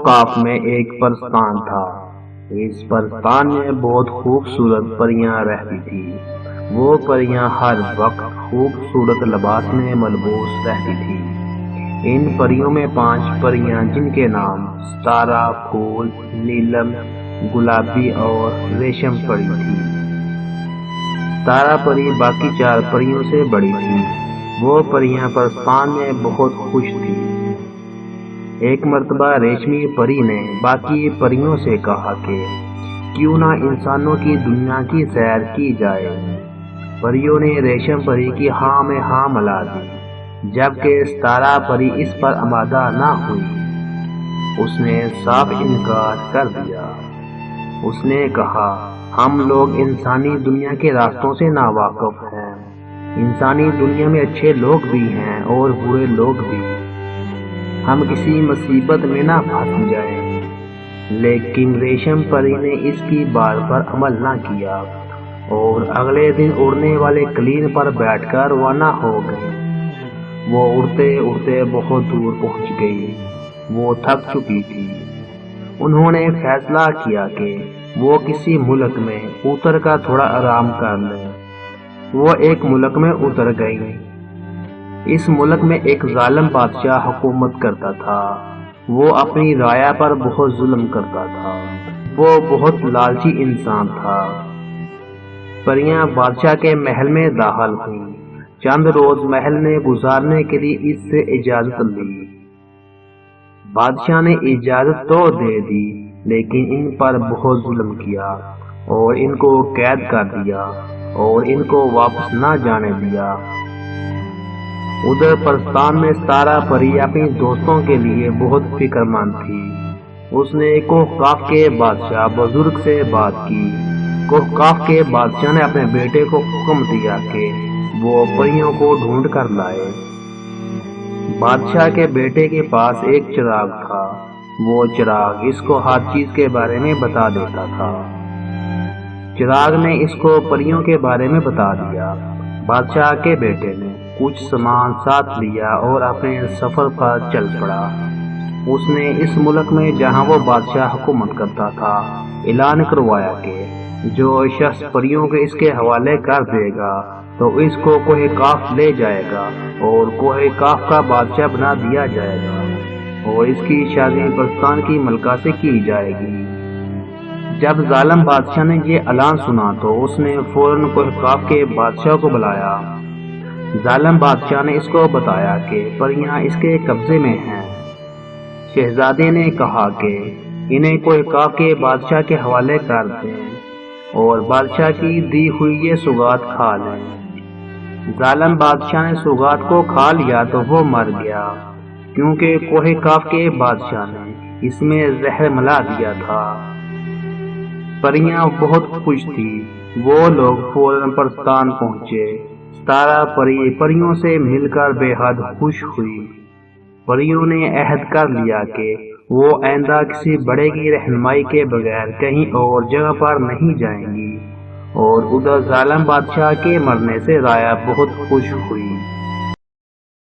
کاف میں ایک پرستان تھا۔ اس پرستان میں بہت خوبصورت پریاں رہتی تھی۔ وہ پریاں ہر وقت خوبصورت لباس میں ملبوس رہتی تھی۔ ان پریوں میں 5 پریاں جن کے نام ستارہ، پھول، نیلم، گلابی اور ریشم پری تھی۔ ستارہ پری باقی 4 پریوں سے بڑی تھی۔ وہ پریاں پرستان میں بہت خوش تھی۔ ایک مرتبہ ریشمی پری نے باقی پریوں سے کہا کہ کیوں نہ انسانوں کی دنیا کی سیر کی جائے۔ پریوں نے ریشم پری کی ہاں میں ہاں ملا دی، جبکہ ستارہ پری اس پر آمادہ نہ ہوئی۔ اس نے صاف انکار کر دیا۔ اس نے کہا ہم لوگ انسانی دنیا کے راستوں سے ناواقف ہیں۔ انسانی دنیا میں اچھے لوگ بھی ہیں اور برے لوگ بھی۔ ہم کسی مصیبت میں نہ پھنس جائیں۔ لیکن ریشم پری نے اس کی بات پر عمل نہ کیا اور اگلے دن اڑنے والے قلین پر بیٹھ کر روانہ ہو گئی۔ وہ اڑتے اڑتے بہت دور پہنچ گئی۔ وہ تھک چکی تھی۔ انہوں نے فیصلہ کیا کہ وہ کسی ملک میں اتر کر تھوڑا آرام کر لیں۔ وہ ایک ملک میں اتر گئی۔ اس ملک میں ایک ظالم بادشاہ حکومت کرتا تھا۔ وہ اپنی رعایا پر بہت ظلم کرتا تھا۔ وہ بہت لالچی انسان تھا۔ پریاں بادشاہ کے محل میں داخل ہوئیں۔ چند روز محل میں گزارنے کے لیے اس سے اجازت لی۔ بادشاہ نے اجازت تو دے دی، لیکن ان پر بہت ظلم کیا اور ان کو قید کر دیا اور ان کو واپس نہ جانے دیا۔ ادھر پرستان میں ستارہ پری اپنی دوستوں کے لیے بہت فکر مند تھی۔ اس نے کوہقاف کے بادشاہ بزرگ سے بات کی۔ کوہقاف کے بادشاہ نے اپنے بیٹے کو حکم دیا کہ وہ پریوں کو ڈھونڈ کر لائے۔ بادشاہ کے بیٹے کے پاس ایک چراغ تھا۔ وہ چراغ اس کو ہر چیز کے بارے میں بتا دیتا تھا۔ چراغ نے اس کو پریوں کے بارے میں بتا دیا۔ بادشاہ کے بیٹے نے کچھ سامان ساتھ لیا اور اپنے سفر پر چل پڑا۔ اس نے اس ملک میں جہاں وہ بادشاہ حکومت کرتا تھا اعلان کروایا کہ جو شخص پریوں کو اس کے حوالے کر دے گا تو اس کو کوہ کاف لے جائے گا اور کوہ کاف کا بادشاہ بنا دیا جائے گا اور اس کی شادی پرستان کی ملکہ سے کی جائے گی۔ جب ظالم بادشاہ نے یہ اعلان سنا تو اس نے فوراً کوہ کاف کے بادشاہ کو بلایا۔ ظالم بادشاہ نے اس کو بتایا کہ پریاں اس کے قبضے میں ہیں۔ شہزادے نے کہا کہ انہیں کوہ کاف کے بادشاہ کے حوالے کر دیں اور بادشاہ کی دی ہوئی یہ سوغات کھا لیں۔ ظالم بادشاہ نے سوغات کو کھا لیا تو وہ مر گیا، کیونکہ کوہ کاف کے بادشاہ نے اس میں زہر ملا دیا تھا۔ پریاں بہت خوش تھی۔ وہ لوگ فوراً پرستان پہنچے۔ ستارہ پری پریوں سے مل کر بے حد خوش ہوئی۔ پریوں نے عہد کر لیا کہ وہ آئندہ کسی بڑے کی رہنمائی کے بغیر کہیں اور جگہ پر نہیں جائیں گی، اور ادھر ظالم بادشاہ کے مرنے سے رعایا بہت خوش ہوئی۔